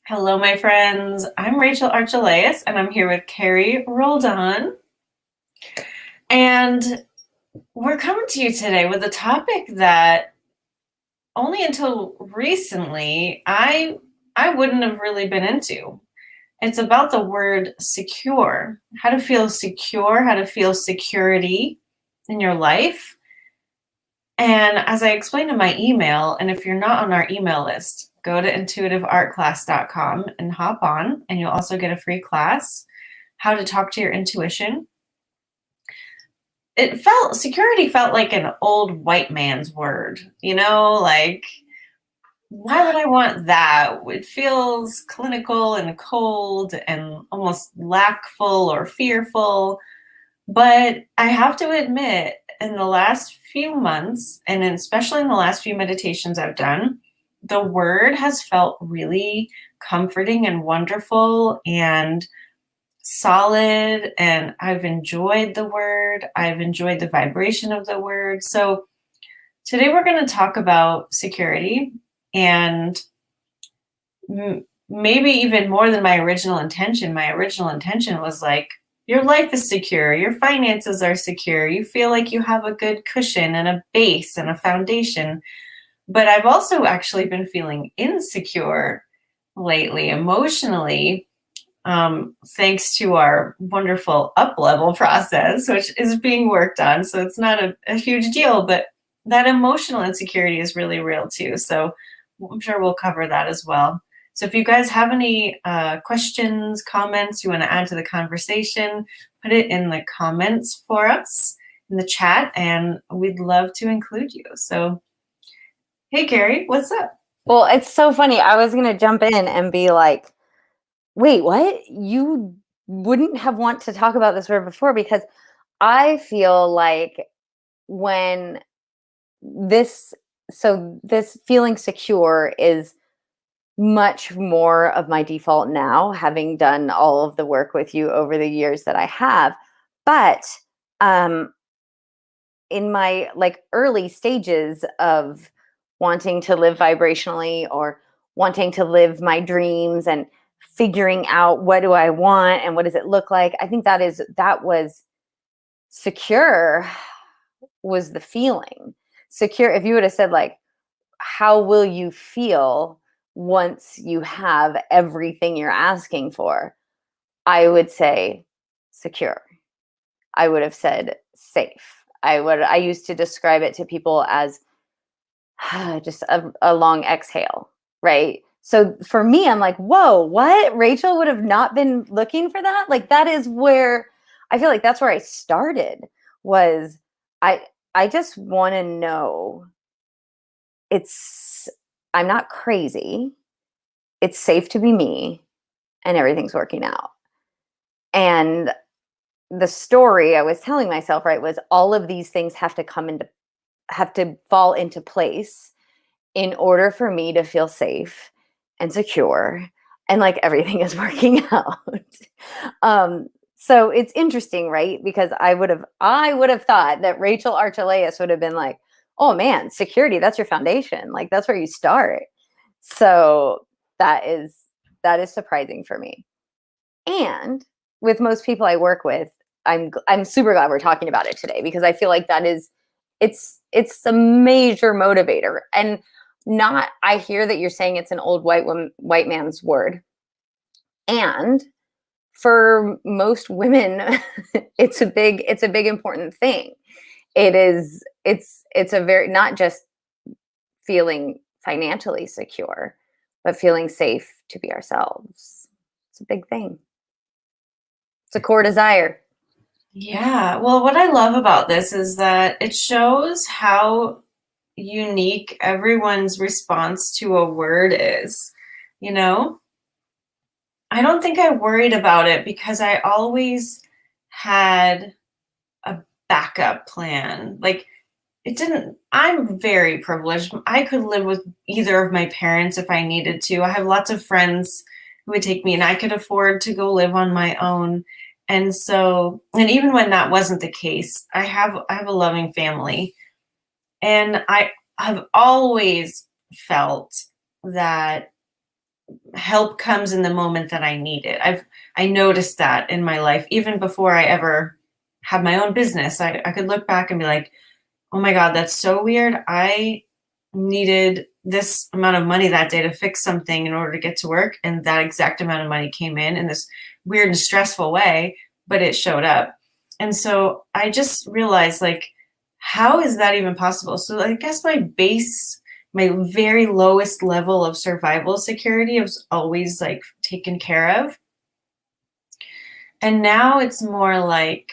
Hello, my friends. I'm Rachel Archelaus, and I'm here with Carrie Roldan. And we're coming to you today with a topic that only until recently I wouldn't have really been into. It's about the word secure, how to feel secure, how to feel security in your life. And as I explained in my email, and if you're not on our email list, go to intuitiveartclass.com and hop on, and you'll also get a free class, how to talk to your intuition. Security felt like an old white man's word, like, why would I want that? It feels clinical and cold and almost lackful or fearful. But I have to admit, in the last few months, and especially in the last few meditations I've done, the word has felt really comforting and wonderful and solid. And I've enjoyed the word. I've enjoyed the vibration of the word. So today we're going to talk about security and maybe even more than my original intention. My original intention was like, your life is secure, your finances are secure, you feel like you have a good cushion and a base and a foundation. But I've also actually been feeling insecure lately, emotionally, thanks to our wonderful up level process, which is being worked on. So it's not a huge deal, but that emotional insecurity is really real too. So I'm sure we'll cover that as well. So if you guys have any questions, comments you want to add to the conversation, put it in the comments for us in the chat, and we'd love to include you. So, hey, Carrie, what's up? Well, it's so funny. I was going to jump in and be like, wait, what? You wouldn't have want to talk about this word before, because I feel like when this feeling secure is much more of my default now, having done all of the work with you over the years that I have. But in my early stages of wanting to live vibrationally or wanting to live my dreams and figuring out what do I want and what does it look like, I think that was secure, was the feeling. Secure, if you would have said like, how will you feel once you have everything you're asking for, I would say secure. I would have said safe. I used to describe it to people as just a long exhale, right? So for me, I'm like, whoa, what? Rachel would have not been looking for that? Like, that is where I feel like that's where I started. Was I just want to know I'm not crazy. It's safe to be me, and everything's working out. And the story I was telling myself, right, was all of these things have to fall into place in order for me to feel safe and secure, and like everything is working out. So it's interesting, right? Because I would have thought that Rachel Archelaus would have been like, oh man, security, that's your foundation. Like, that's where you start. So that is surprising for me. And with most people I work with, I'm super glad we're talking about it today, because I feel like it's a major motivator. And not, I hear that you're saying it's an old white man's word. And for most women, it's a big important thing. It's a very, not just feeling financially secure, but feeling safe to be ourselves. It's a big thing. It's a core desire. Yeah, well, what I love about this is that it shows how unique everyone's response to a word is. You know, I don't think I worried about it because I always had a backup plan. Like, I'm very privileged. I could live with either of my parents if I needed to. I have lots of friends who would take me, and I could afford to go live on my own. And so, and even when that wasn't the case, I have a loving family. And I have always felt that help comes in the moment that I need it. I noticed that in my life, even before I ever had my own business. I could look back and be like, oh my God, that's so weird. I needed this amount of money that day to fix something in order to get to work. And that exact amount of money came in this weird and stressful way, but it showed up. And so I just realized, like, how is that even possible? So I guess my very lowest level of survival security was always like taken care of. And now it's more like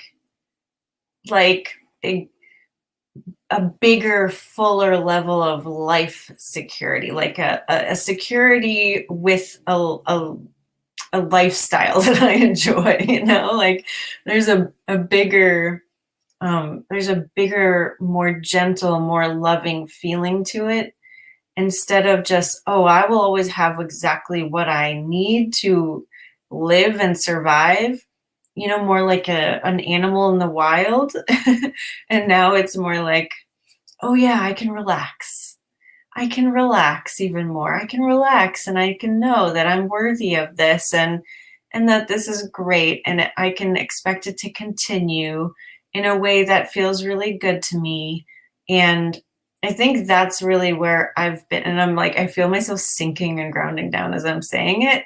a bigger, fuller level of life security, like a security with a lifestyle that I enjoy, like there's a bigger, more gentle, more loving feeling to it, instead of just, oh, I will always have exactly what I need to live and survive, more like an animal in the wild. And now it's more like, oh yeah, I can relax. I can relax even more. I can relax and I can know that I'm worthy of this, and that this is great, and I can expect it to continue in a way that feels really good to me. And I think that's really where I've been, and I'm like, I feel myself sinking and grounding down as I'm saying it.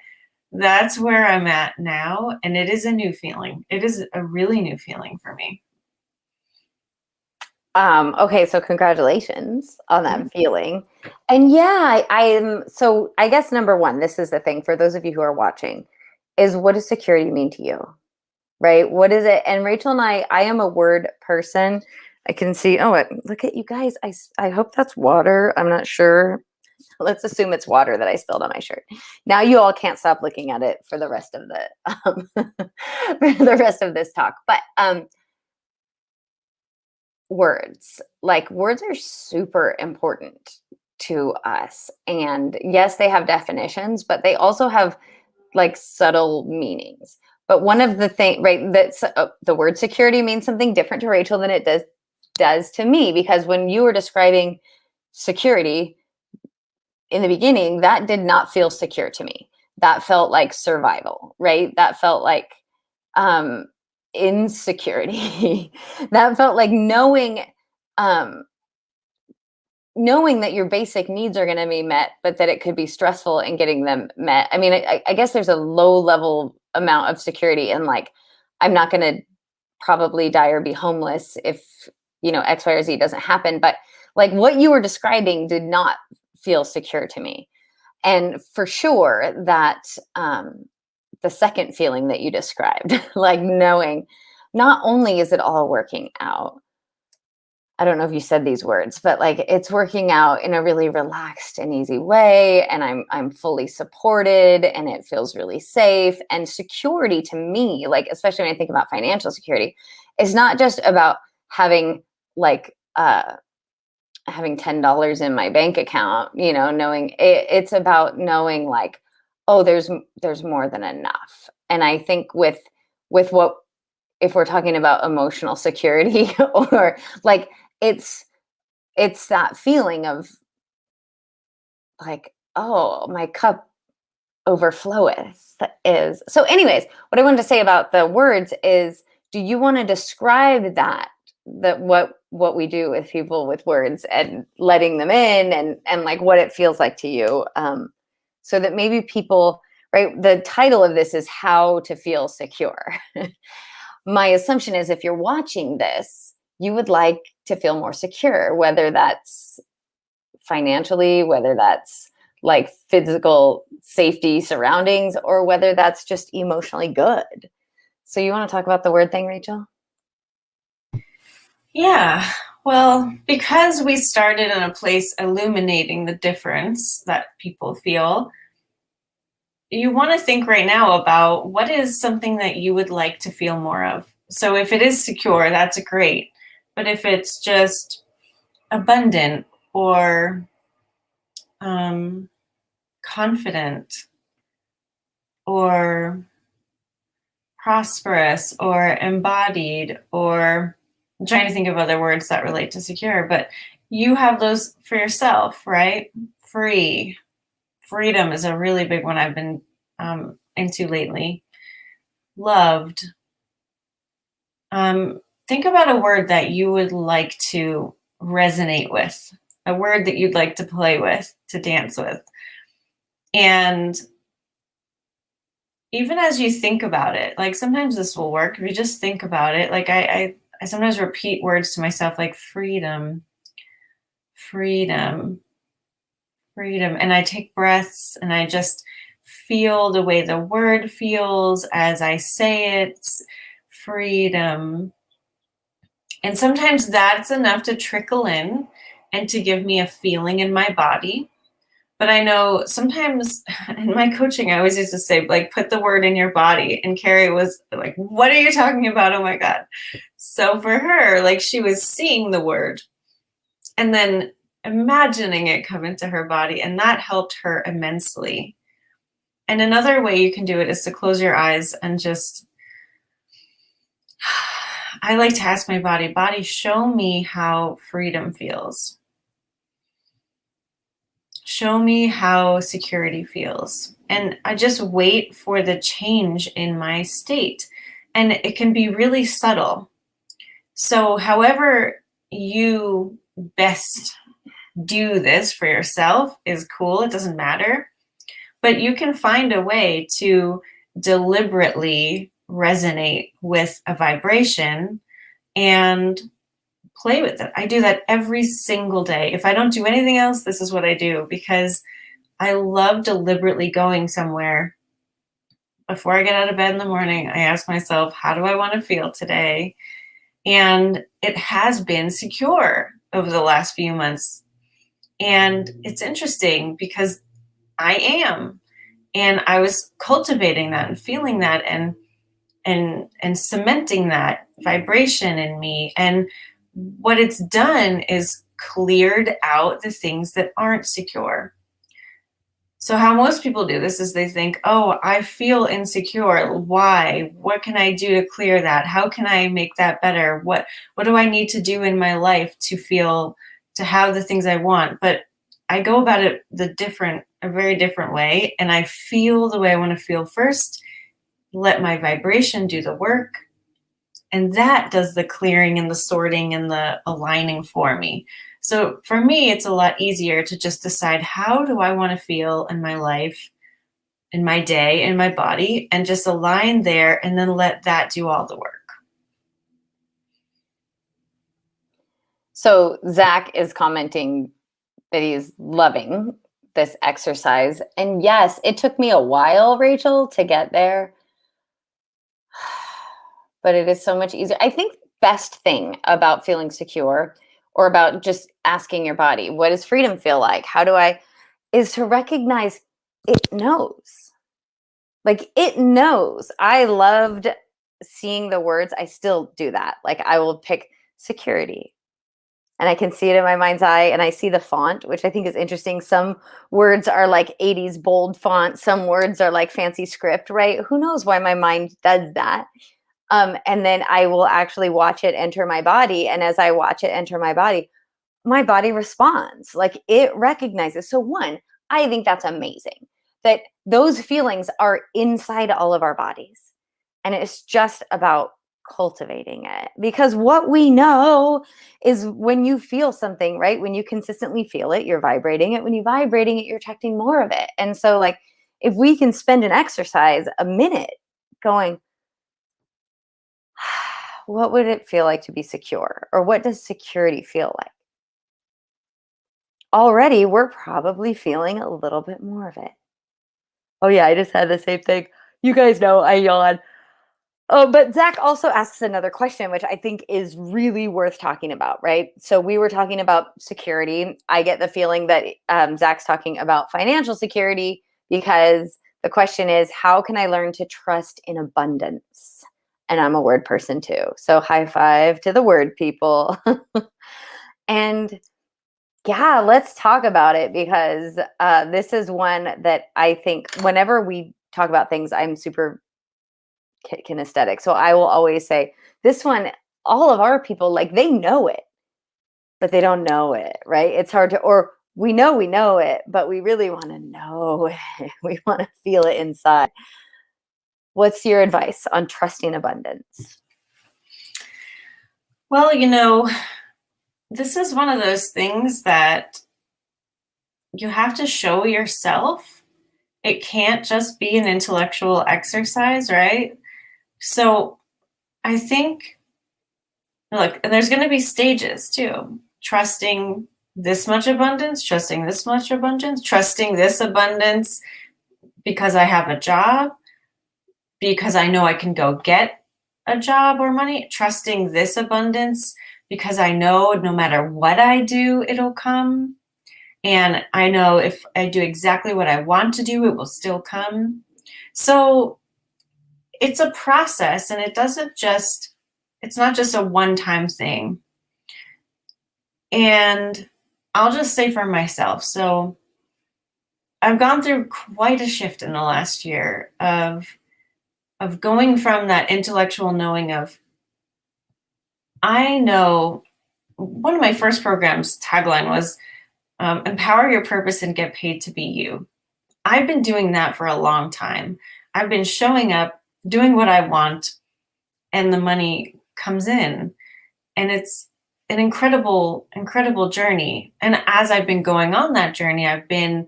That's where I'm at now, and it is a new feeling. It is a really new feeling for me. Okay, so congratulations on that feeling. And yeah, so I guess number one, this is the thing for those of you who are watching, is what does security mean to you? Right? What is it? And Rachel and I am a word person. I can see, look at you guys. I hope that's water. I'm not sure. Let's assume it's water that I spilled on my shirt. Now you all can't stop looking at it for the rest of for the rest of this talk. But words are super important to us, and yes, they have definitions, but they also have like subtle meanings. But one of the things, right, that's the word security means something different to Rachel than it does to me, because when you were describing security in the beginning, that did not feel secure to me. That felt like survival, right? That felt like insecurity. That felt like um, knowing that your basic needs are going to be met, but that it could be stressful in getting them met. I mean, I guess there's a low level amount of security in like, I'm not going to probably die or be homeless if, X, Y, or Z doesn't happen. But like what you were describing did not feel secure to me. And for sure that the second feeling that you described, like knowing not only is it all working out, I don't know if you said these words, but like it's working out in a really relaxed and easy way, and I'm fully supported, and it feels really safe. And security to me, like especially when I think about financial security, is not just about having like having $10 in my bank account, knowing it's about knowing like, oh, there's more than enough. And I think with what, if we're talking about emotional security or like, it's that feeling of like, oh, my cup overfloweth is. So anyways, what I wanted to say about the words is, do you want to describe that what we do with people with words and letting them in, and like what it feels like to you, so that maybe people, right, the title of this is How to Feel Secure. My assumption is if you're watching this, you would like to feel more secure, whether that's financially, whether that's like physical safety surroundings, or whether that's just emotionally good. So you want to talk about the word thing, Rachel? Yeah. Well, because we started in a place illuminating the difference that people feel, you want to think right now about what is something that you would like to feel more of. So if it is secure, that's great. But if it's just abundant or confident or prosperous or embodied, or I'm trying to think of other words that relate to secure, but you have those for yourself, right? Free, freedom is a really big one I've been into lately. Loved. Think about a word that you would like to resonate with, a word that you'd like to play with, to dance with. And even as you think about it, like sometimes this will work if you just think about it. Like I sometimes repeat words to myself like freedom, freedom, freedom. And I take breaths and I just feel the way the word feels as I say it. Freedom. And sometimes that's enough to trickle in and to give me a feeling in my body. But I know sometimes in my coaching, I always used to say, like, put the word in your body. And Carrie was like, what are you talking about? Oh my God. So for her, like, she was seeing the word and then imagining it come into her body. And that helped her immensely. And another way you can do it is to close your eyes and just, I like to ask my body, show me how freedom feels. Show me how security feels. And I just wait for the change in my state. And it can be really subtle. So, however you best do this for yourself is cool. It doesn't matter. But you can find a way to deliberately resonate with a vibration and play with it. I do that every single day. If I don't do anything else, this is what I do because I love deliberately going somewhere. Before I get out of bed in the morning, I ask myself, how do I want to feel today? And it has been secure over the last few months. And it's interesting because I am. And I was cultivating that and feeling that and cementing that vibration in me. And what it's done is cleared out the things that aren't secure. So how most people do this is they think, oh, I feel insecure. Why? What can I do to clear that? How can I make that better? What do I need to do in my life to have the things I want? But I go about it a very different way. And I feel the way I want to feel first, let my vibration do the work. And that does the clearing and the sorting and the aligning for me. So for me, it's a lot easier to just decide how do I want to feel in my life, in my day, in my body, and just align there and then let that do all the work. So Zach is commenting that he's loving this exercise. And yes, it took me a while, Rachel, to get there. But it is so much easier. I think best thing about feeling secure or about just asking your body, what does freedom feel like? Is to recognize it knows. Like it knows. I loved seeing the words. I still do that. Like I will pick security and I can see it in my mind's eye and I see the font, which I think is interesting. Some words are like 80s bold font. Some words are like fancy script, right? Who knows why my mind does that? And then I will actually watch it enter my body. And as I watch it enter my body responds. Like it recognizes. So one, I think that's amazing that those feelings are inside all of our bodies. And it's just about cultivating it. Because what we know is when you feel something, right? When you consistently feel it, you're vibrating it. When you're vibrating it, you're attracting more of it. And so like if we can spend an exercise, a minute going, what would it feel like to be secure? Or what does security feel like? Already, we're probably feeling a little bit more of it. Oh yeah, I just had the same thing. You guys know I yawn. Oh, but Zach also asks another question, which I think is really worth talking about, right? So we were talking about security. I get the feeling that Zach's talking about financial security because the question is, how can I learn to trust in abundance? And I'm a word person too. So high five to the word people. And yeah, let's talk about it because this is one that I think whenever we talk about things, I'm super kinesthetic. So I will always say this one, all of our people, like they know it, but they don't know it, right? It's hard to, or we know it, but we really want to know it. We want to feel it inside. What's your advice on trusting abundance? Well, this is one of those things that you have to show yourself. It can't just be an intellectual exercise, right? So I think, look, and there's going to be stages too. Trusting this much abundance, trusting this much abundance, trusting this abundance because I have a job, because I know I can go get a job or money, trusting this abundance because I know no matter what I do, it'll come. And I know if I do exactly what I want to do, it will still come. So it's a process, and it's not just a one-time thing. And I'll just say for myself, so I've gone through quite a shift in the last year of going from that intellectual knowing of, I know, one of my first programs tagline was empower your purpose and get paid to be you. I've been doing that for a long time. I've been showing up, doing what I want, and the money comes in. And it's an incredible, incredible journey. And as I've been going on that journey, I've been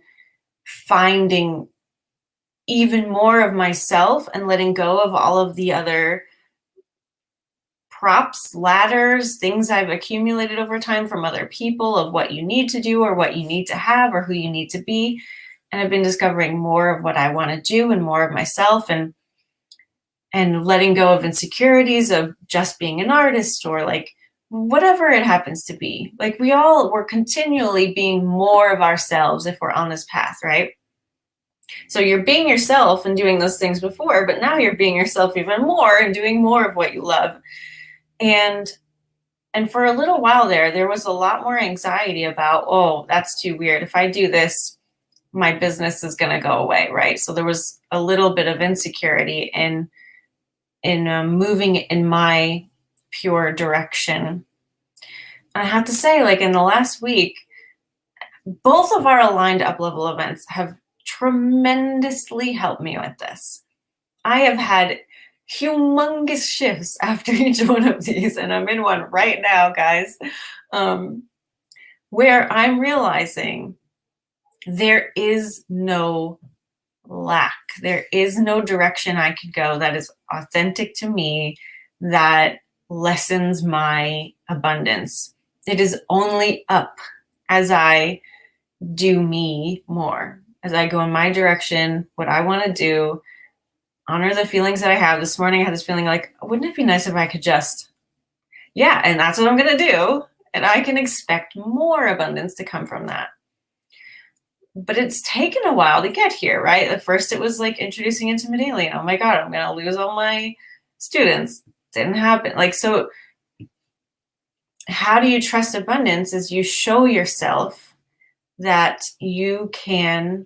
finding even more of myself and letting go of all of the other props, ladders, things I've accumulated over time from other people of what you need to do or what you need to have or who you need to be. And I've been discovering more of what I want to do and more of myself, and letting go of insecurities of just being an artist or like whatever it happens to be. Like we're continually being more of ourselves if we're on this path, right? So you're being yourself and doing those things before, but now you're being yourself even more and doing more of what you love. And for a little while there was a lot more anxiety about, oh, that's too weird. If I do this, my business is going to go away, right? So there was a little bit of insecurity in moving in my pure direction. I have to say, like in the last week, both of our aligned up level events have tremendously helped me with this. I have had humongous shifts after each one of these, and I'm in one right now, guys, where I'm realizing there is no lack. There is no direction I could go that is authentic to me, that lessens my abundance. It is only up as I do me more, as I go in my direction, what I want to do, honor the feelings that I have. This morning I had this feeling like, wouldn't it be nice if I could just, yeah, and that's what I'm going to do. And I can expect more abundance to come from that. But it's taken a while to get here, right? At first it was like introducing Intimate Alien. Oh my God, I'm going to lose all my students. Didn't happen. Like, so how do you trust abundance is you show yourself that you can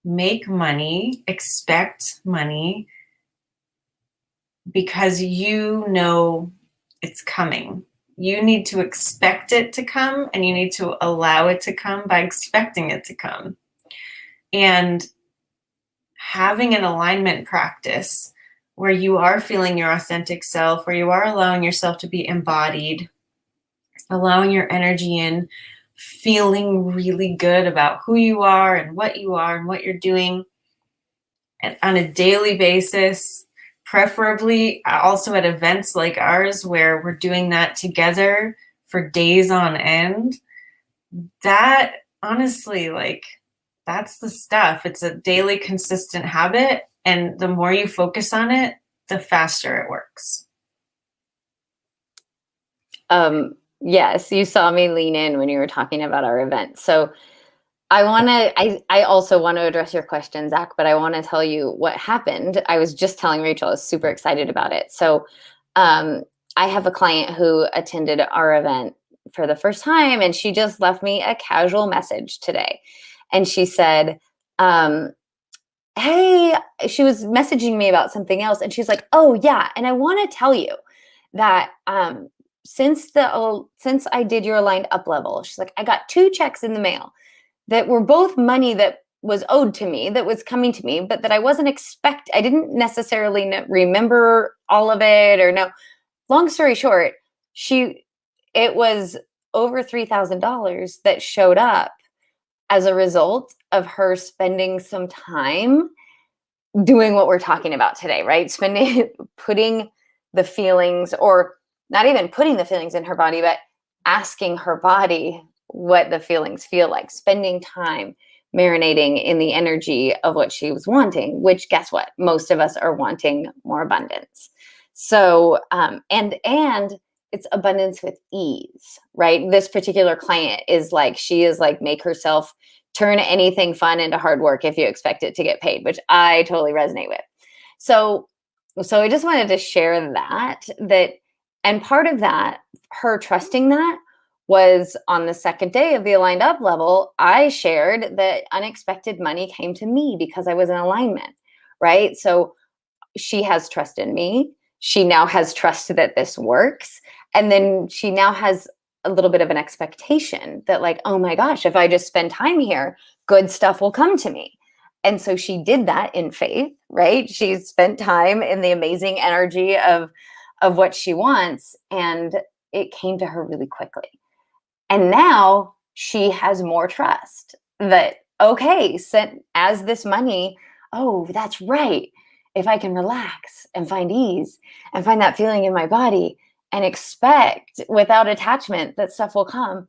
make money, expect money, because you know it's coming. You need to expect it to come, and you need to allow it to come by expecting it to come. And having an alignment practice where you are feeling your authentic self, where you are allowing yourself to be embodied, allowing your energy in, feeling really good about who you are and what you're doing, and on a daily basis, preferably also at events like ours where we're doing that together for days on end. That honestly, like, that's the stuff. It's a daily consistent habit, and the more you focus on it, the faster it works. Yes, you saw me lean in when you were talking about our event. So I also want to address your question, Zach, but I want to tell you what happened. I was just telling Rachel, I was super excited about it. So I have a client who attended our event for the first time, and she just left me a casual message today. And she said, hey, she was messaging me about something else. And she's like, oh yeah. And I want to tell you that, since I did your aligned up level, she's like, I got 2 checks in the mail. that were both money that was owed to me, that was coming to me, but that I wasn't I didn't necessarily remember all of it or know. Long story short, it was over $3,000 that showed up as a result of her spending some time doing what we're talking about today, right? Putting the feelings, or not even putting the feelings in her body, but asking her body what the feelings feel like, spending time marinating in the energy of what she was wanting, which guess what? Most of us are wanting more abundance. So, and it's abundance with ease, right? This particular client she is like, make herself turn anything fun into hard work if you expect it to get paid, which I totally resonate with. So I just wanted to share that, and part of that, her trusting that, was on the second day of the aligned up level. I shared that unexpected money came to me because I was in alignment, right? So she has trust in me. She now has trust that this works. And then she now has a little bit of an expectation that, like, oh my gosh, if I just spend time here, good stuff will come to me. And so she did that in faith, right? She spent time in the amazing energy of what she wants, and it came to her really quickly. And now she has more trust that, okay, as this money, oh, that's right. If I can relax and find ease and find that feeling in my body and expect without attachment that stuff will come,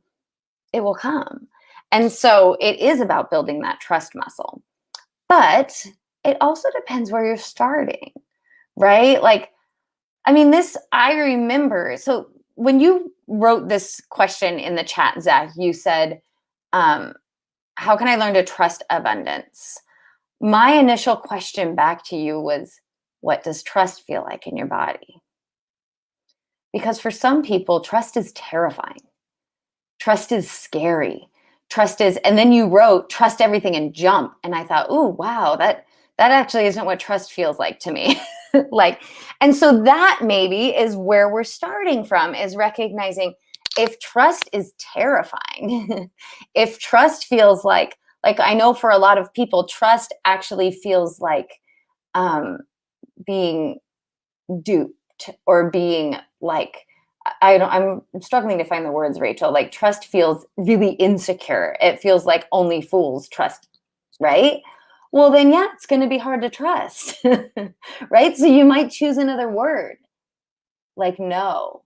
it will come. And so it is about building that trust muscle. But it also depends where you're starting, right? Like, I mean, I remember. So when you wrote this question in the chat, Zach, you said, how can I learn to trust abundance? My initial question back to you was, what does trust feel like in your body? Because for some people, trust is terrifying. Trust is scary. And then you wrote, trust everything and jump. And I thought, ooh, wow, that actually isn't what trust feels like to me. And so that maybe is where we're starting from, is recognizing if trust is terrifying, if trust feels like I know for a lot of people, trust actually feels like being duped, or being like, I'm struggling to find the words, Rachel. Like, trust feels really insecure. It feels like only fools trust, right? Well, then, yeah, it's going to be hard to trust, right? So you might choose another word, like no,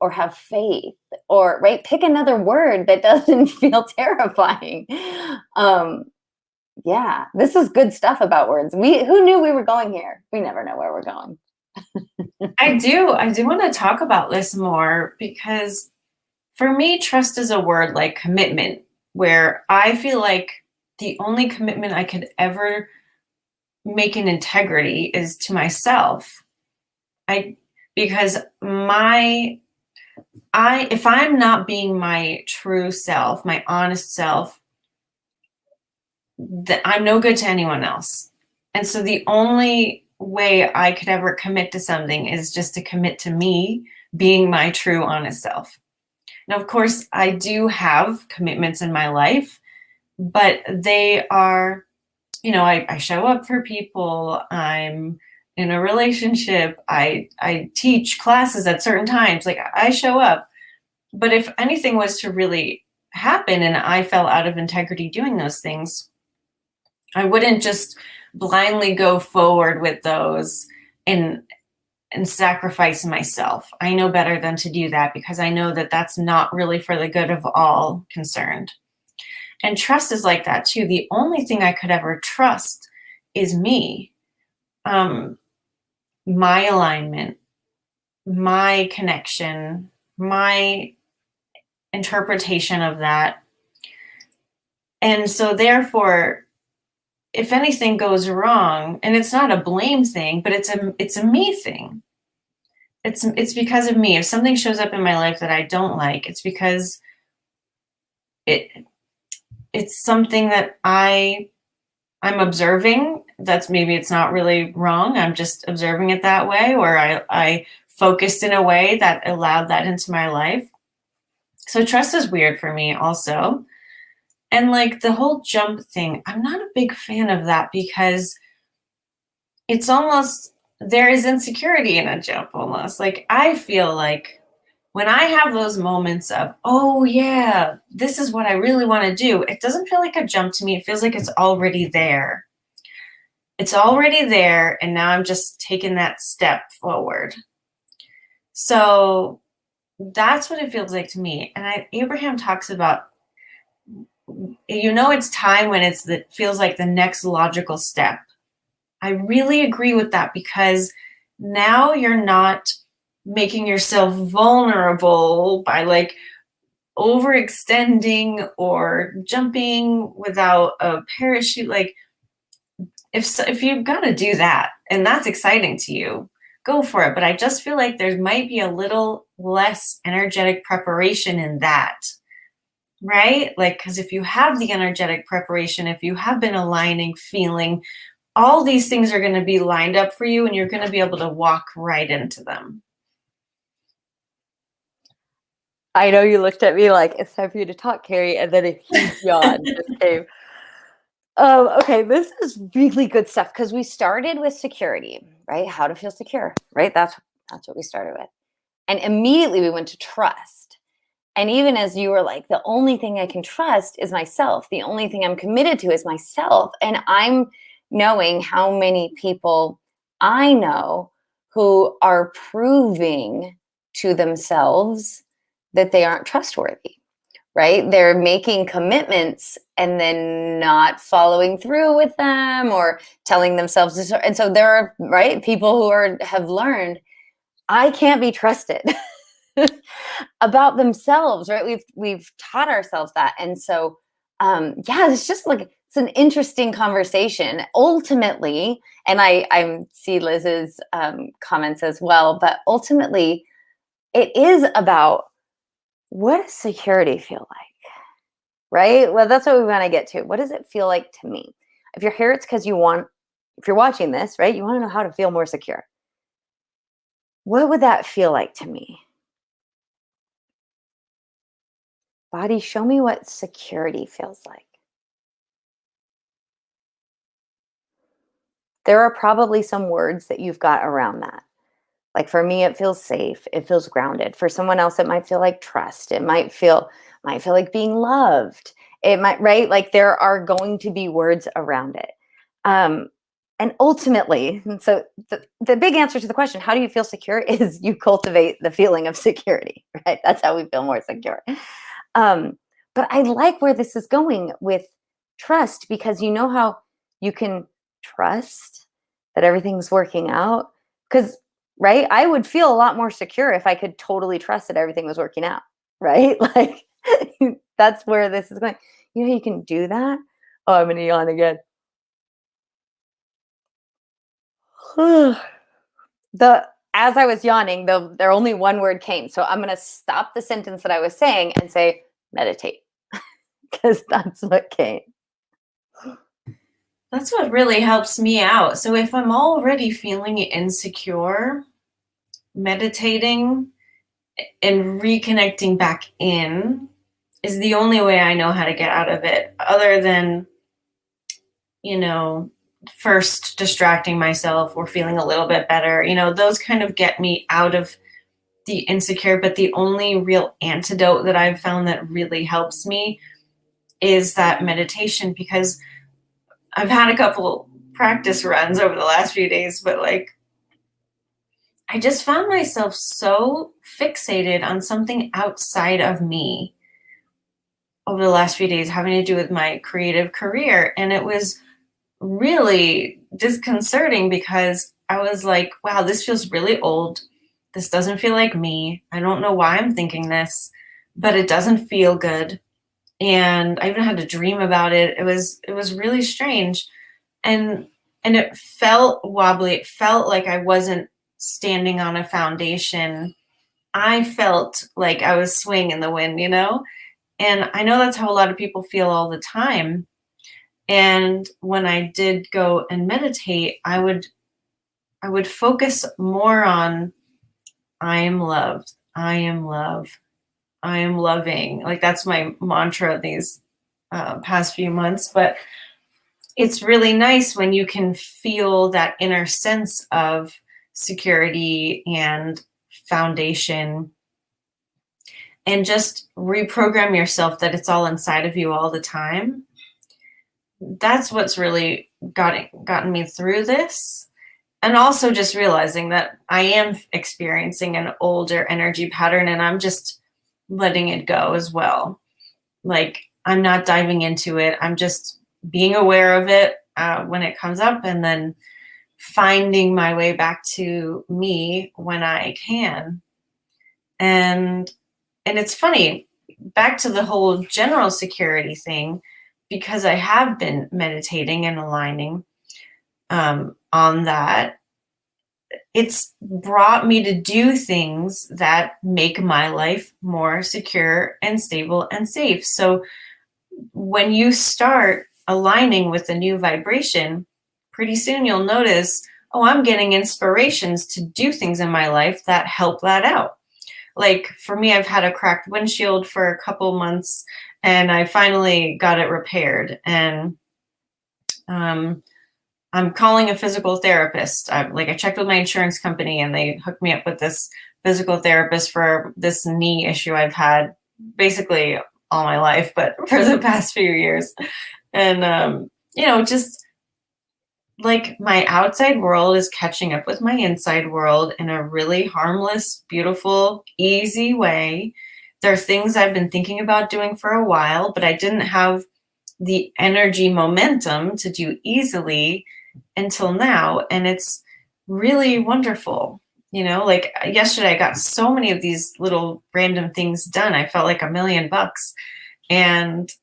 or have faith, or, right, pick another word that doesn't feel terrifying. Yeah, this is good stuff about words. Who knew we were going here? We never know where we're going. I do want to talk about this more, because for me, trust is a word like commitment, where I feel like the only commitment I could ever make in integrity is to myself. Because if I'm not being my true self, my honest self, that I'm no good to anyone else. And so the only way I could ever commit to something is just to commit to me being my true honest self. Now, of course, I do have commitments in my life, but they are, I show up for people. I'm in a relationship. I teach classes at certain times. Like, I show up. But if anything was to really happen and I fell out of integrity doing those things, I wouldn't just blindly go forward with those and sacrifice myself. I know better than to do that, because I know that that's not really for the good of all concerned. And trust is like that too. The only thing I could ever trust is me, my alignment, my connection, my interpretation of that. And so therefore, if anything goes wrong, and it's not a blame thing, but it's a me thing. It's because of me. If something shows up in my life that I don't like, it's because it's something that I'm observing. Maybe it's not really wrong. I'm just observing it that way, or I focused in a way that allowed that into my life. So trust is weird for me also. And like the whole jump thing, I'm not a big fan of that because it's almost, there is insecurity in a jump almost. Like I feel like when I have those moments of, oh yeah, this is what I really want to do, it doesn't feel like a jump to me. It feels like it's already there. It's already there. And now I'm just taking that step forward. So that's what it feels like to me. And Abraham talks about, it's time when it feels like the next logical step. I really agree with that because now you're not making yourself vulnerable by like overextending or jumping without a parachute. Like if you've got to do that and that's exciting to you, go for it. But I just feel like there might be a little less energetic preparation in that, right? Like, because if you have the energetic preparation, if you have been aligning, feeling, all these things are going to be lined up for you and you're going to be able to walk right into them. I know you looked at me like, it's time for you to talk, Carrie, and then a huge yawn just came. Okay, this is really good stuff because we started with security, right? How to feel secure, right? That's what we started with. And immediately we went to trust. And even as you were like, the only thing I can trust is myself. The only thing I'm committed to is myself. And I'm knowing how many people I know who are proving to themselves that they aren't trustworthy, right? They're making commitments and then not following through with them or telling themselves this. And so there are, right, people who have learned, I can't be trusted about themselves, right? We've taught ourselves that. And so, yeah, it's just like, it's an interesting conversation ultimately. And I see Liz's comments as well, but ultimately it is about, what does security feel like? Right? Well, that's what we want to get to. What does it feel like to me? If you're here, it's because if you're watching this, right, you want to know how to feel more secure. What would that feel like to me? Body, show me what security feels like. There are probably some words that you've got around that. Like for me, it feels safe. It feels grounded. For someone else, it might feel like trust. It might feel like being loved. It might, right? Like there are going to be words around it. And ultimately, and so the big answer to the question, how do you feel secure, is you cultivate the feeling of security, right? That's how we feel more secure. But I like where this is going with trust, because you know how you can trust that everything's working out. Because, right, I would feel a lot more secure if I could totally trust that everything was working out, right? Like that's where this is going. You know, you can do that. Oh, I'm going to yawn again. As I was yawning, there only one word came. So I'm going to stop the sentence that I was saying and say, meditate, because that's what came. That's what really helps me out. So if I'm already feeling insecure, meditating and reconnecting back in is the only way I know how to get out of it, other than, first distracting myself or feeling a little bit better. Those kind of get me out of the insecure. But the only real antidote that I've found that really helps me is that meditation, because I've had a couple practice runs over the last few days, but like I just found myself so fixated on something outside of me over the last few days, having to do with my creative career. And it was really disconcerting because I was like, wow, this feels really old. This doesn't feel like me. I don't know why I'm thinking this, but it doesn't feel good. And I even had to dream about it. It was really strange. And it felt wobbly. It felt like I wasn't standing on a foundation. I felt like I was swinging in the wind, And I know that's how a lot of people feel all the time. And when I did go and meditate, I would focus more on, I am loved. I am love. I am loving. Like that's my mantra these past few months, but it's really nice when you can feel that inner sense of security and foundation, and just reprogram yourself that it's all inside of you all the time. That's what's really gotten me through this. And also just realizing that I am experiencing an older energy pattern and I'm just letting it go as well. Like, I'm not diving into it. I'm just being aware of it when it comes up, and then finding my way back to me when I can. And it's funny, back to the whole general security thing, because I have been meditating and aligning on that. It's brought me to do things that make my life more secure and stable and safe. So when you start aligning with a new vibration, pretty soon you'll notice, oh, I'm getting inspirations to do things in my life that help that out. Like for me, I've had a cracked windshield for a couple months and I finally got it repaired. And I'm calling a physical therapist. I checked with my insurance company and they hooked me up with this physical therapist for this knee issue I've had basically all my life, but for the past few years. And, just like my outside world is catching up with my inside world in a really harmless, beautiful, easy way. There are things I've been thinking about doing for a while, but I didn't have the energy momentum to do easily until now. And it's really wonderful. Like yesterday, I got so many of these little random things done. I felt like $1,000,000.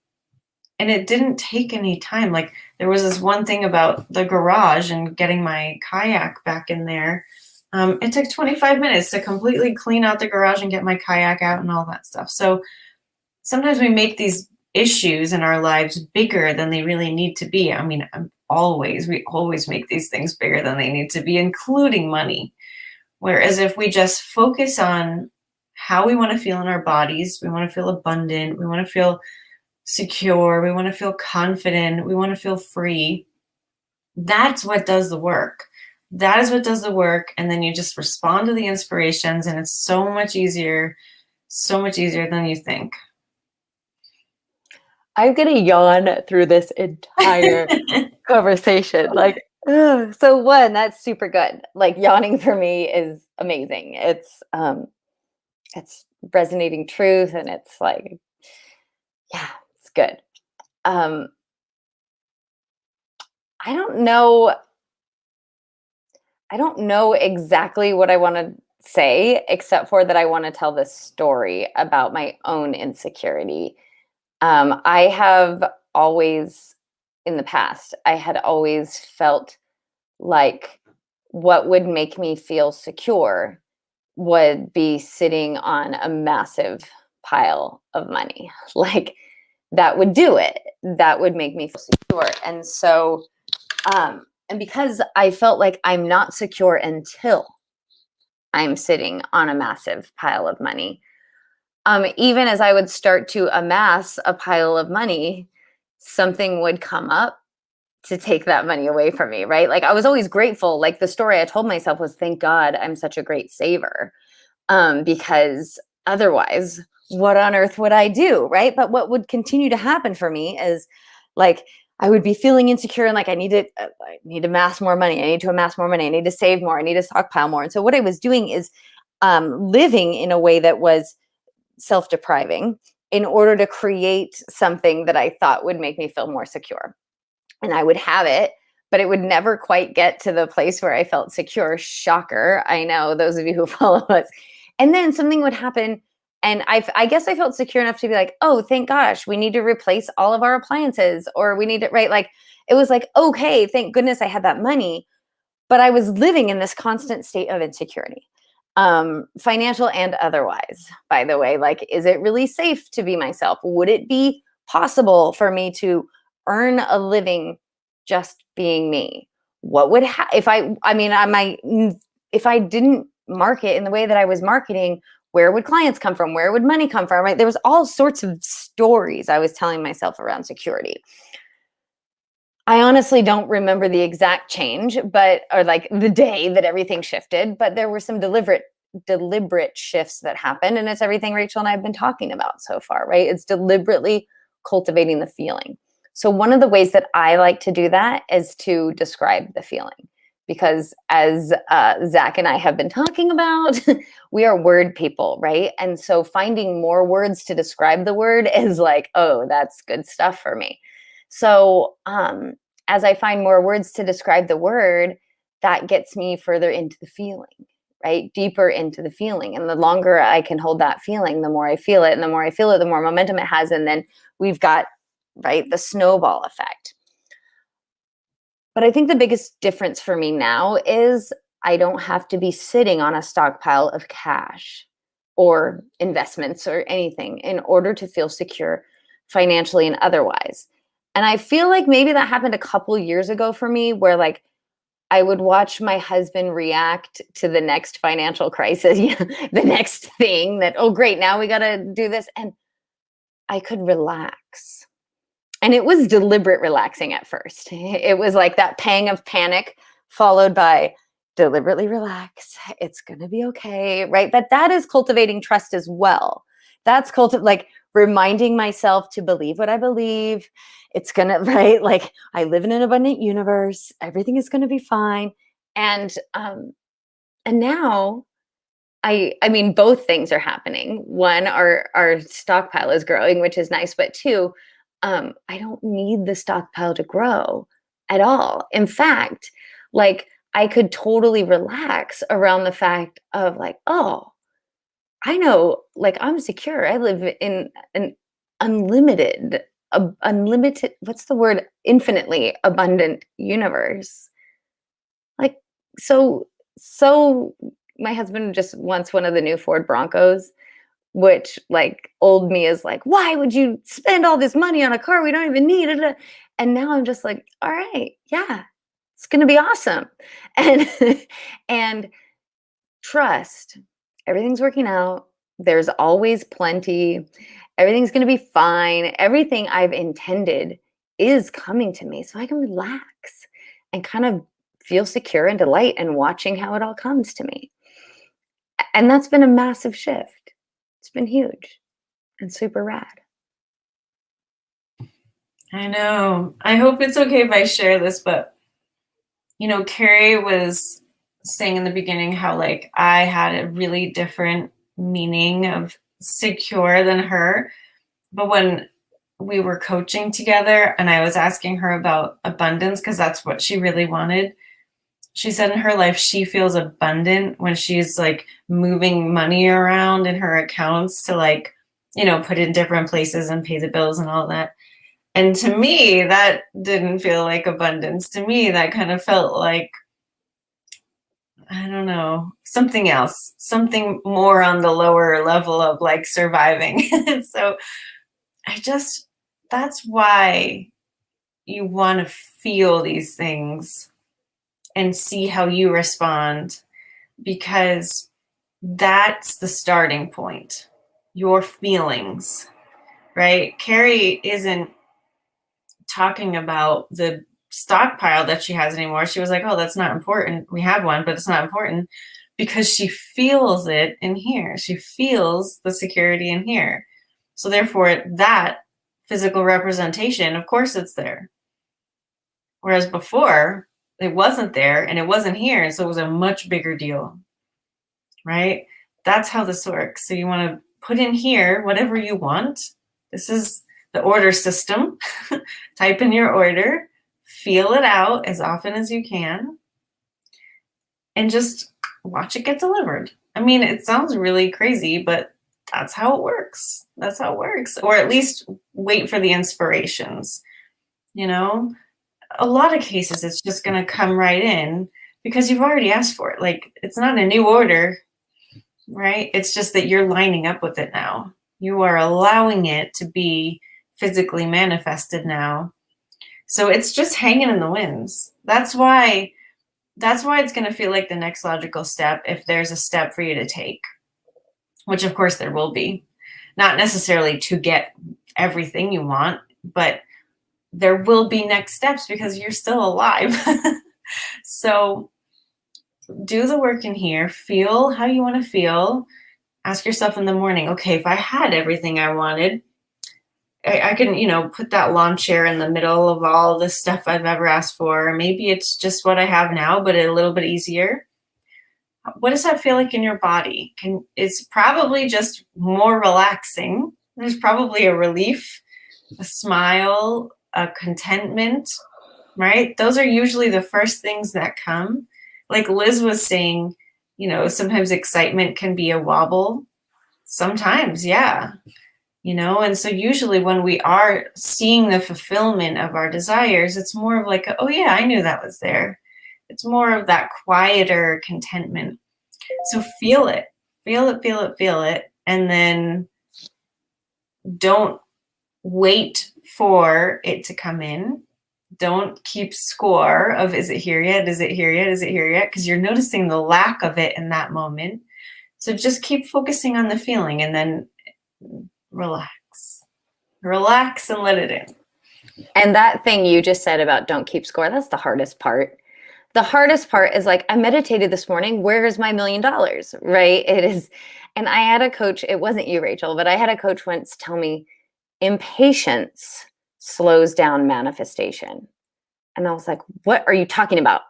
And it didn't take any time. Like there was this one thing about the garage and getting my kayak back in there. It took 25 minutes to completely clean out the garage and get my kayak out and all that stuff. So sometimes we make these issues in our lives bigger than they really need to be. I mean, we always make these things bigger than they need to be, including money. Whereas if we just focus on how we want to feel in our bodies, we want to feel abundant, we want to feel secure, we want to feel confident, we want to feel free. That's what does the work. That is what does the work. And then you just respond to the inspirations, and it's so much easier than you think. I'm going to yawn through this entire conversation. Like, ugh. So one, that's super good. Like yawning for me is amazing. It's resonating truth, and it's like, yeah, it's good. I don't know exactly what I want to say, except for that I want to tell this story about my own insecurity. I have always, in the past, I had always felt like what would make me feel secure would be sitting on a massive pile of money. Like that would do it. That would make me feel secure. And so, and because I felt like I'm not secure until I'm sitting on a massive pile of money. Even as I would start to amass a pile of money, something would come up to take that money away from me, right? Like I was always grateful. Like the story I told myself was, thank God I'm such a great saver. Because otherwise, what on earth would I do, right? But what would continue to happen for me is like, I would be feeling insecure and like, I need to amass more money. I need to amass more money. I need to save more. I need to stockpile more. And so what I was doing is living in a way that was self-depriving in order to create something that I thought would make me feel more secure. And I would have it, but it would never quite get to the place where I felt secure. Shocker. I know, those of you who follow us. And then something would happen. And I guess I felt secure enough to be like, oh, thank gosh, we need to replace all of our appliances, or we need to, right? Like, it was like, okay, thank goodness I had that money. But I was living in this constant state of insecurity. Financial and otherwise, by the way. Like, is it really safe to be myself? Would it be possible for me to earn a living just being me? What would if I didn't market in the way that I was marketing, where would clients come from? Where would money come from? Right? There was all sorts of stories I was telling myself around security. I honestly don't remember the exact change, or like the day that everything shifted, but there were some deliberate shifts that happened. And it's everything Rachel and I have been talking about so far, right? It's deliberately cultivating the feeling. So one of the ways that I like to do that is to describe the feeling, because as Zach and I have been talking about, we are word people, right? And so finding more words to describe the word is like, oh, that's good stuff for me. So as I find more words to describe the word, that gets me further into the feeling, right? Deeper into the feeling. And the longer I can hold that feeling, the more I feel it. And the more I feel it, the more momentum it has. And then we've got, right, the snowball effect. But I think the biggest difference for me now is I don't have to be sitting on a stockpile of cash or investments or anything in order to feel secure financially and otherwise. And I feel like maybe that happened a couple years ago for me, where like I would watch my husband react to the next financial crisis, the next thing that, oh, great, now we got to do this. And I could relax. And it was deliberate relaxing at first. It was like that pang of panic followed by deliberately relax. It's going to be okay, right? But that is cultivating trust as well. That's like reminding myself to believe what I believe. It's going to, right? Like I live in an abundant universe. Everything is going to be fine. And now I mean, both things are happening. One, our stockpile is growing, which is nice. But two, I don't need the stockpile to grow at all. In fact, like I could totally relax around the fact of like, oh, I know, like I'm secure. I live in an unlimited, what's the word? Infinitely abundant universe. Like, so my husband just wants one of the new Ford Broncos, which like old me is like, why would you spend all this money on a car we don't even need? And now I'm just like, all right, yeah, it's going to be awesome. And, and trust, everything's working out. There's always plenty. Everything's going to be fine. Everything I've intended is coming to me so I can relax and kind of feel secure and delight in watching how it all comes to me. And that's been a massive shift. It's been huge and super rad. I know. I hope it's okay if I share this, but Carrie was saying in the beginning how like I had a really different meaning of secure than her. But when we were coaching together and I was asking her about abundance, because that's what she really wanted, she said in her life she feels abundant when she's like moving money around in her accounts to like, put in different places and pay the bills and all that. And to me, that didn't feel like abundance. To me, that kind of felt like, I don't know, something else, something more on the lower level of like surviving. So that's why you want to feel these things and see how you respond, because that's the starting point, your feelings, right? Carrie isn't talking about the stockpile that she has anymore. She was like, oh, that's not important. We have one, but it's not important, because she feels it in here. She feels the security in here. So therefore, that physical representation, of course it's there. Whereas before, it wasn't there and it wasn't here. And so it was a much bigger deal, right? That's how this works. So you want to put in here whatever you want. This is the order system. Type in your order, feel it out as often as you can, and just watch it get delivered. I mean, it sounds really crazy, but that's how it works. That's how it works. Or at least wait for the inspirations. A lot of cases, it's just going to come right in because you've already asked for it. Like, it's not a new order, right? It's just that you're lining up with it now. You are allowing it to be physically manifested now. So it's just hanging in the winds. That's why it's going to feel like the next logical step if there's a step for you to take. which of course there will be. Not necessarily to get everything you want, but there will be next steps because you're still alive. So do the work in here, feel how you want to feel. Ask yourself in the morning, okay, if I had everything I wanted, I can, put that lawn chair in the middle of all the stuff I've ever asked for. Maybe it's just what I have now, but a little bit easier. What does that feel like in your body? It's probably just more relaxing. There's probably a relief, a smile, a contentment, right? Those are usually the first things that come. Like Liz was saying, sometimes excitement can be a wobble. Sometimes, yeah. And so usually when we are seeing the fulfillment of our desires, it's more of like, oh yeah, I knew that was there. It's more of that quieter contentment. So feel it, feel it, feel it, feel it. And then don't wait for it to come in. Don't keep score of, is it here yet? Is it here yet? Is it here yet? Because you're noticing the lack of it in that moment. So just keep focusing on the feeling and then relax and let it in. And that thing you just said about don't keep score, that's the hardest part. The hardest part is like, I meditated this morning. Where is my $1 million? Right? It is. And I had a coach, it wasn't you, Rachel, but I had a coach once tell me impatience slows down manifestation. And I was like, what are you talking about?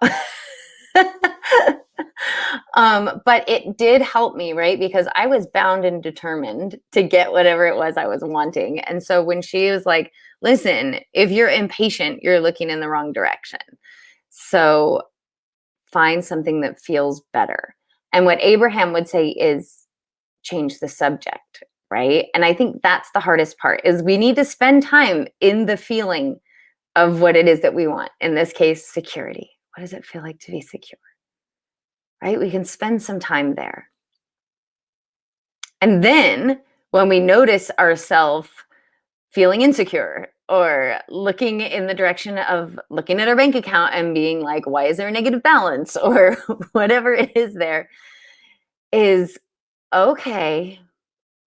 But it did help me, right? Because I was bound and determined to get whatever it was I was wanting. And so when she was like, listen, if you're impatient, you're looking in the wrong direction. So find something that feels better. And what Abraham would say is change the subject, right? And I think that's the hardest part is we need to spend time in the feeling of what it is that we want. In this case, security. What does it feel like to be secure? Right? We can spend some time there. And then when we notice ourselves feeling insecure or looking in the direction of looking at our bank account and being like, why is there a negative balance? Or whatever it is there is, okay,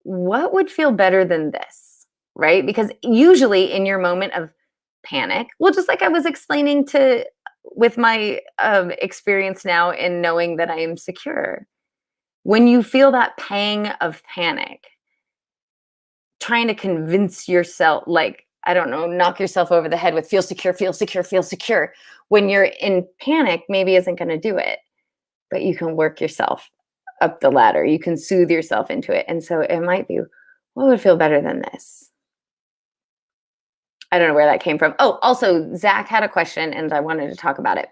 what would feel better than this? Right? Because usually in your moment of panic, well, just like I was explaining with my experience now in knowing that I am secure, when you feel that pang of panic, trying to convince yourself, like, I don't know, knock yourself over the head with feel secure, feel secure, feel secure. When you're in panic, maybe isn't going to do it, but you can work yourself up the ladder. You can soothe yourself into it. And so it might be, what would feel better than this? I don't know where that came from. Oh, also, Zach had a question and I wanted to talk about it.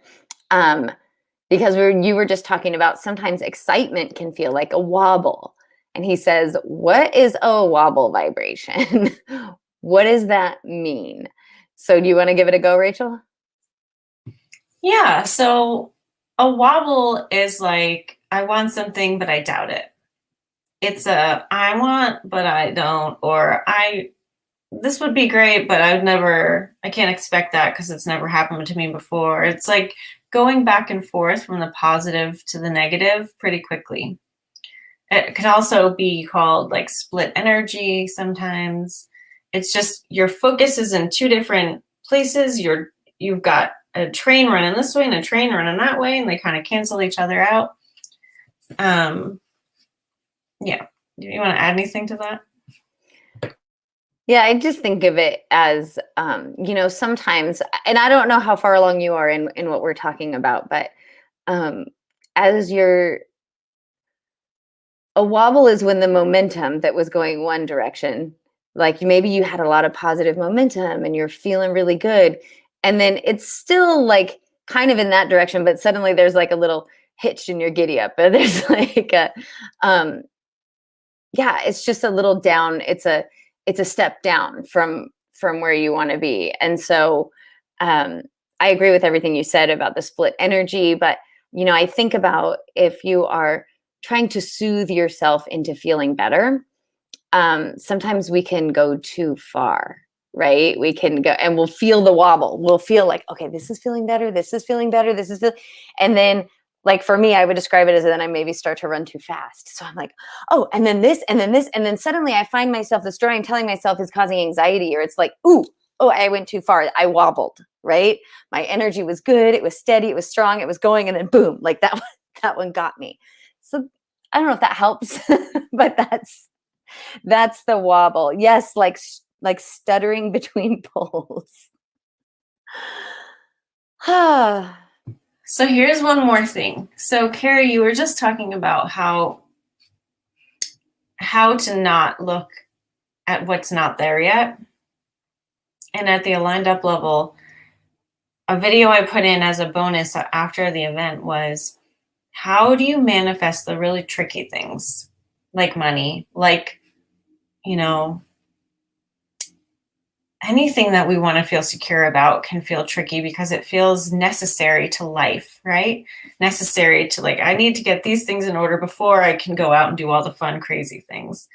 Because you were just talking about sometimes excitement can feel like a wobble. And he says, what is a wobble vibration? What does that mean? So do you want to give it a go, Rachel? Yeah. So a wobble is like, I want something, but I doubt it. It's I want, but I don't, or this would be great, but I can't expect that because it's never happened to me before. It's like going back and forth from the positive to the negative pretty quickly. It could also be called like split energy sometimes. It's just your focus is in two different places. You've got a train running this way and a train running that way, and they kind of cancel each other out. Yeah. Do you want to add anything to that? Yeah, I just think of it as, sometimes, and I don't know how far along you are in what we're talking about, but as a wobble is when the momentum that was going one direction, like maybe you had a lot of positive momentum and you're feeling really good. And then it's still like kind of in that direction, but suddenly there's like a little hitch in your giddy up. But there's like it's just a little down. It's a step down from where you want to be. And so I agree with everything you said about the split energy, but I think about if you are trying to soothe yourself into feeling better, sometimes we can go too far, right? We can go and we'll feel the wobble. We'll feel like, okay, this is feeling better. This is feeling better. And then Like for me, I would describe it as then I maybe start to run too fast. So I'm like, oh, and then this, and then this. And then suddenly I find myself, the story I'm telling myself is causing anxiety, or it's like, ooh, oh, I went too far. I wobbled, right? My energy was good. It was steady. It was strong. It was going. And then boom, like that one got me. So I don't know if that helps, but that's the wobble. Yes. Like stuttering between poles. So here's one more thing. So Carrie, you were just talking about how to not look at what's not there yet. And at the aligned up level, a video I put in as a bonus after the event was, how do you manifest the really tricky things like money, like, anything that we want to feel secure about can feel tricky because it feels necessary to life, right? Necessary to, like, I need to get these things in order before I can go out and do all the fun, crazy things.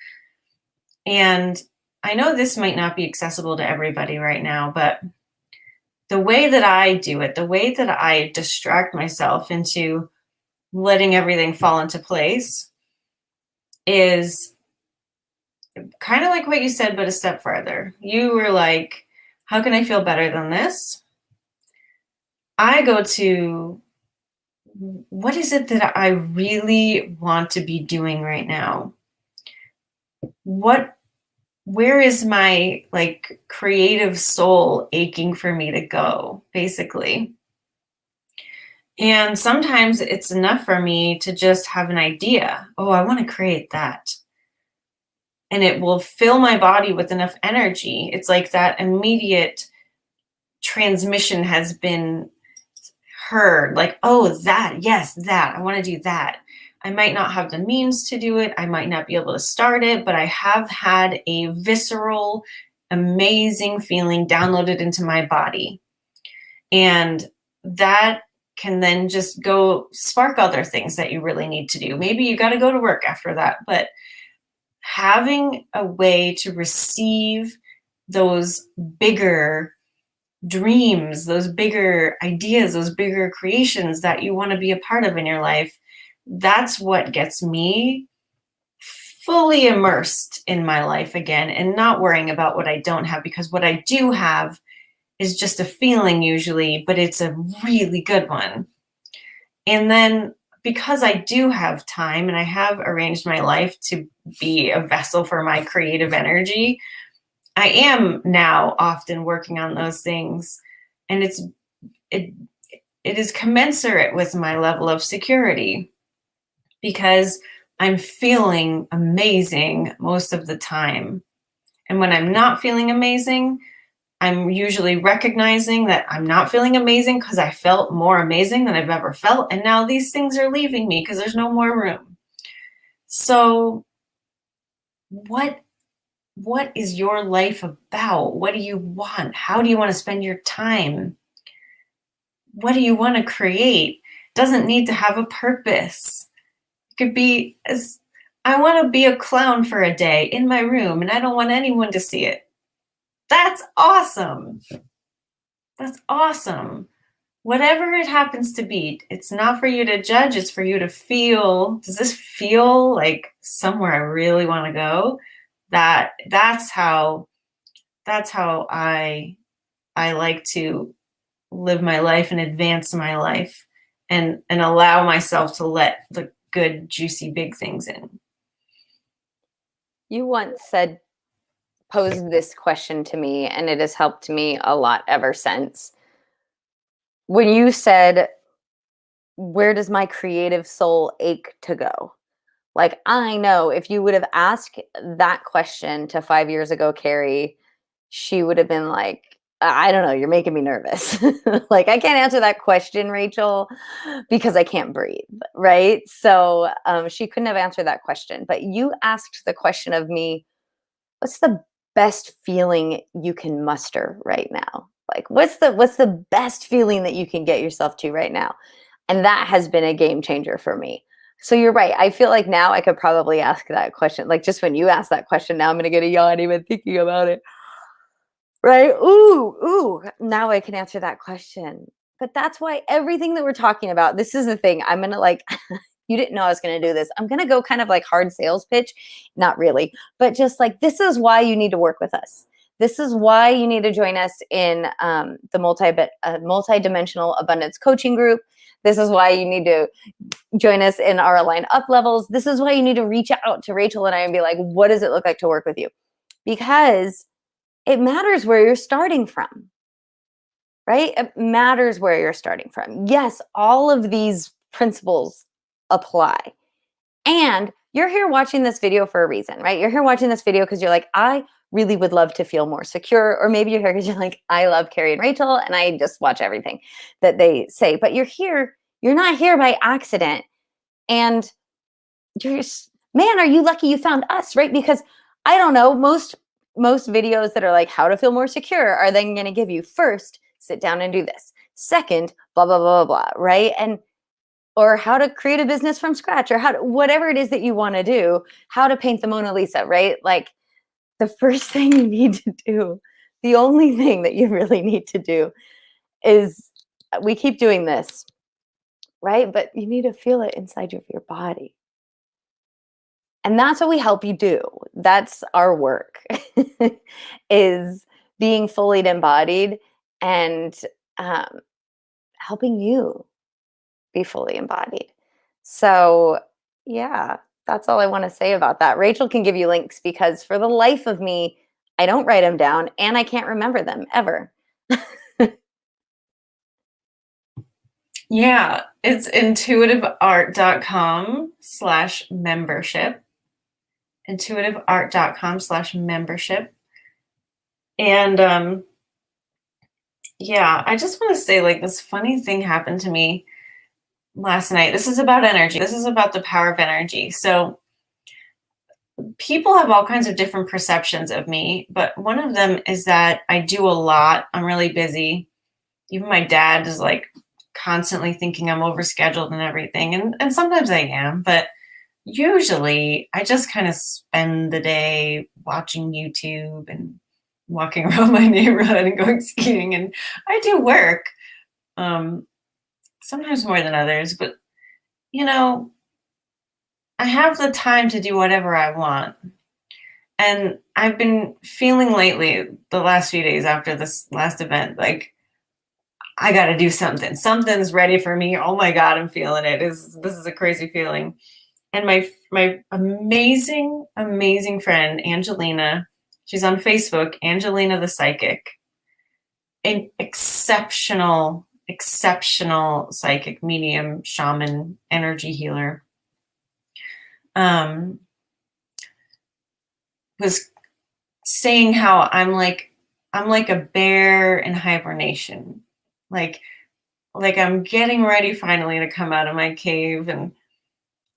And I know this might not be accessible to everybody right now, but the way that I do it, the way that I distract myself into letting everything fall into place is kind of like what you said, but a step farther. You were like, how can I feel better than this? I go to, what is it that I really want to be doing right now? Where is my like creative soul aching for me to go, basically? And sometimes it's enough for me to just have an idea. Oh, I want to create that. And it will fill my body with enough energy. It's like that immediate transmission has been heard. Like, oh, that, yes, that, I want to do that. I might not have the means to do it. I might not be able to start it, but I have had a visceral, amazing feeling downloaded into my body. And that can then just go spark other things that you really need to do. Maybe you got to go to work after that, but having a way to receive those bigger dreams, those bigger ideas, those bigger creations that you want to be a part of in your life, that's what gets me fully immersed in my life again and not worrying about what I don't have, because what I do have is just a feeling usually, but it's a really good one. And then because I do have time and I have arranged my life to be a vessel for my creative energy, I am now often working on those things, and it is commensurate with my level of security because I'm feeling amazing most of the time. And when I'm not feeling amazing, I'm usually recognizing that I'm not feeling amazing because I felt more amazing than I've ever felt. And now these things are leaving me because there's no more room. So what is your life about? What do you want? How do you want to spend your time? What do you want to create? Doesn't need to have a purpose. It could be as, I want to be a clown for a day in my room and I don't want anyone to see it. That's awesome. That's awesome. Whatever it happens to be, it's not for you to judge. It's for you to feel, does this feel like somewhere I really want to go? That's how I like to live my life and advance my life and allow myself to let the good, juicy, big things in. You once posed this question to me, and it has helped me a lot ever since. When you said, where does my creative soul ache to go? Like, I know if you would have asked that question to 5 years ago, Carrie, she would have been like, I don't know, you're making me nervous. Like, I can't answer that question, Rachel, because I can't breathe, right? So she couldn't have answered that question. But you asked the question of me, what's the best feeling you can muster right now? Like, what's the best feeling that you can get yourself to right now? And that has been a game changer for me. So you're right. I feel like now I could probably ask that question. Like, just when you ask that question, now I'm going to get a yawn even thinking about it. Right? Ooh. Now I can answer that question. But that's why everything that we're talking about, this is the thing. I'm going to like, you didn't know I was going to do this. I'm going to go kind of like hard sales pitch. Not really, but just like, this is why you need to work with us. This is why you need to join us in the multi-dimensional abundance coaching group. This is why you need to join us in our Align Up levels. This is why you need to reach out to Rachel and I and be like, what does it look like to work with you? Because it matters where you're starting from, right? It matters where you're starting from. Yes, all of these principles apply. And you're here watching this video for a reason, right? You're here watching this video because you're like, I really would love to feel more secure. Or maybe you're here because you're like, I love Carrie and Rachel and I just watch everything that they say. But you're not here by accident. And you're just, man, are you lucky you found us, right? Because I don't know, most videos that are like how to feel more secure are then going to give you first, sit down and do this. Second, blah, blah, blah, blah, blah, right? And or how to create a business from scratch, or whatever it is that you want to do, how to paint the Mona Lisa, right? Like the first thing you need to do, the only thing that you really need to do is, we keep doing this, right? But you need to feel it inside of your body. And that's what we help you do. That's our work, is being fully embodied and helping you be fully embodied. So yeah, that's all I want to say about that. Rachel can give you links because for the life of me, I don't write them down and I can't remember them ever. Yeah, it's intuitiveart.com/membership. Intuitiveart.com/membership. And yeah, I just want to say, like, this funny thing happened to me last night. This is about energy. This is about the power of energy. So people have all kinds of different perceptions of me, but one of them is that I do a lot. I'm really busy. Even my dad is like constantly thinking I'm overscheduled and everything. And sometimes I am, but usually I just kind of spend the day watching YouTube and walking around my neighborhood and going skiing. And I do work, sometimes more than others, but you know, I have the time to do whatever I want. And I've been feeling lately, the last few days after this last event, like I got to do something. Something's ready for me. Oh my God, I'm feeling it. This is a crazy feeling. And my amazing friend Angelina, she's on Facebook, Angelina the Psychic, an exceptional psychic, medium, shaman, energy healer, was saying how I'm like a bear in hibernation. Like I'm getting ready finally to come out of my cave and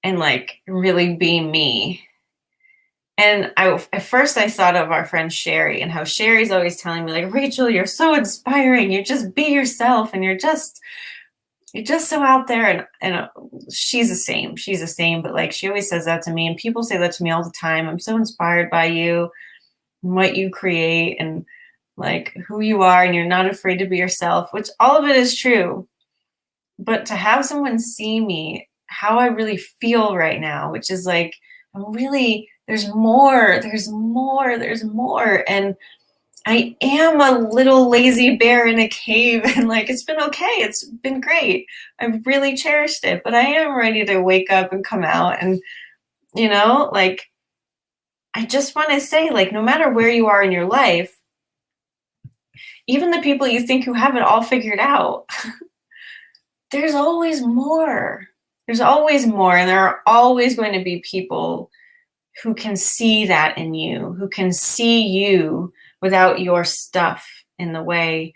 like really be me. And at first I thought of our friend Sherry and how Sherry's always telling me, like, Rachel, you're so inspiring. You just be yourself and you're just so out there. And she's the same. She's the same. But like, she always says that to me, and people say that to me all the time. I'm so inspired by you and what you create and like who you are, and you're not afraid to be yourself, which all of it is true. But to have someone see me, how I really feel right now, which is like, there's more. And I am a little lazy bear in a cave, and like, it's been okay. It's been great. I've really cherished it, but I am ready to wake up and come out. And, like, I just want to say, like, no matter where you are in your life, even the people you think who have it all figured out, there's always more. There's always more. And there are always going to be people who can see that in you, who can see you without your stuff in the way.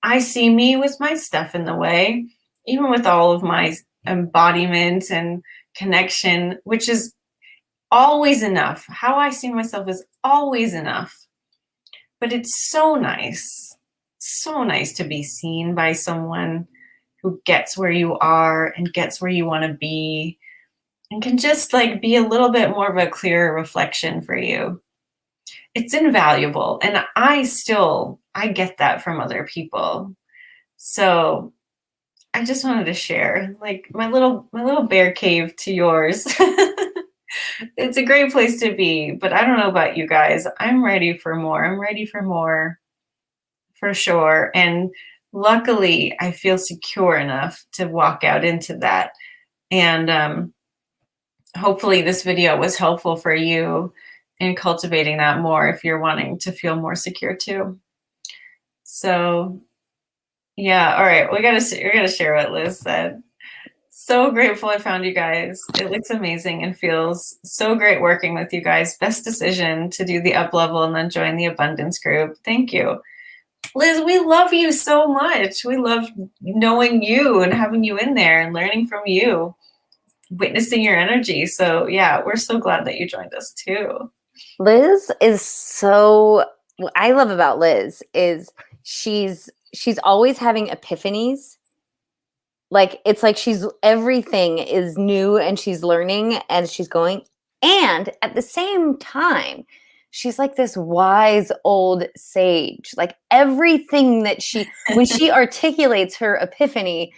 I see me with my stuff in the way, even with all of my embodiment and connection, which is always enough. How I see myself is always enough. But it's so nice to be seen by someone who gets where you are and gets where you want to be and can just like be a little bit more of a clearer reflection for you. It's invaluable. And I get that from other people. So I just wanted to share, like, my little bear cave to yours. It's a great place to be, but I don't know about you guys. I'm ready for more. I'm ready for more for sure. And luckily, I feel secure enough to walk out into that. And hopefully, this video was helpful for you in cultivating that more if you're wanting to feel more secure too. So, yeah, all right, we're gonna share what Liz said. So grateful I found you guys. It looks amazing and feels so great working with you guys. Best decision to do the up level and then join the abundance group. Thank you. Liz, we love you so much. We love knowing you and having you in there and learning from you, witnessing your energy. So yeah, we're so glad that you joined us too. Liz is so, what I love about Liz is she's always having epiphanies. Like it's like everything is new and she's learning and she's going, and at the same time she's like this wise old sage. Like everything that when she articulates her epiphany,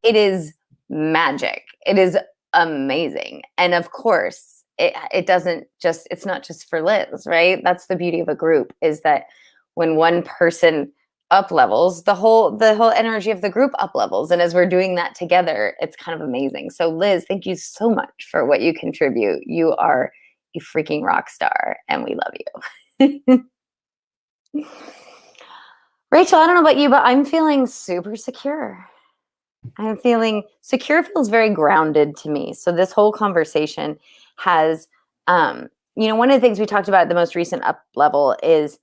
it is magic. It is amazing. And of course it doesn't just, it's not just for Liz, right? That's the beauty of a group, is that when one person up levels, the whole energy of the group up levels. And as we're doing that together, it's kind of amazing. So Liz, thank you so much for what you contribute. You are a freaking rock star and we love you. Rachel, I don't know about you, but I'm feeling super secure. I'm feeling secure, feels very grounded to me. So this whole conversation has, one of the things we talked about at the most recent up level is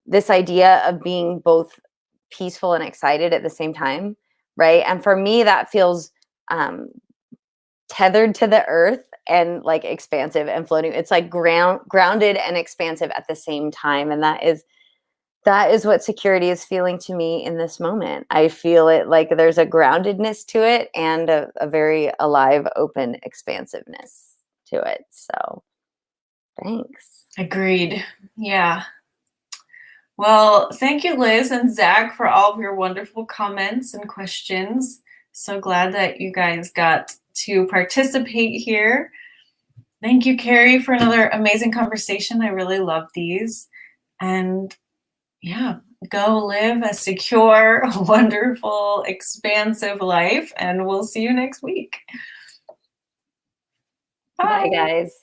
this idea of being both peaceful and excited at the same time, right? And for me, that feels tethered to the earth and like expansive and floating. It's like grounded and expansive at the same time. And that is what security is feeling to me in this moment. I feel it like there's a groundedness to it and a very alive, open expansiveness to it. So thanks. Agreed. Yeah. Well, thank you, Liz and Zach, for all of your wonderful comments and questions. So glad that you guys got to participate here. Thank you, Carrie, for another amazing conversation. I really love these. And yeah, go live a secure, wonderful, expansive life. And we'll see you next week. Bye, guys.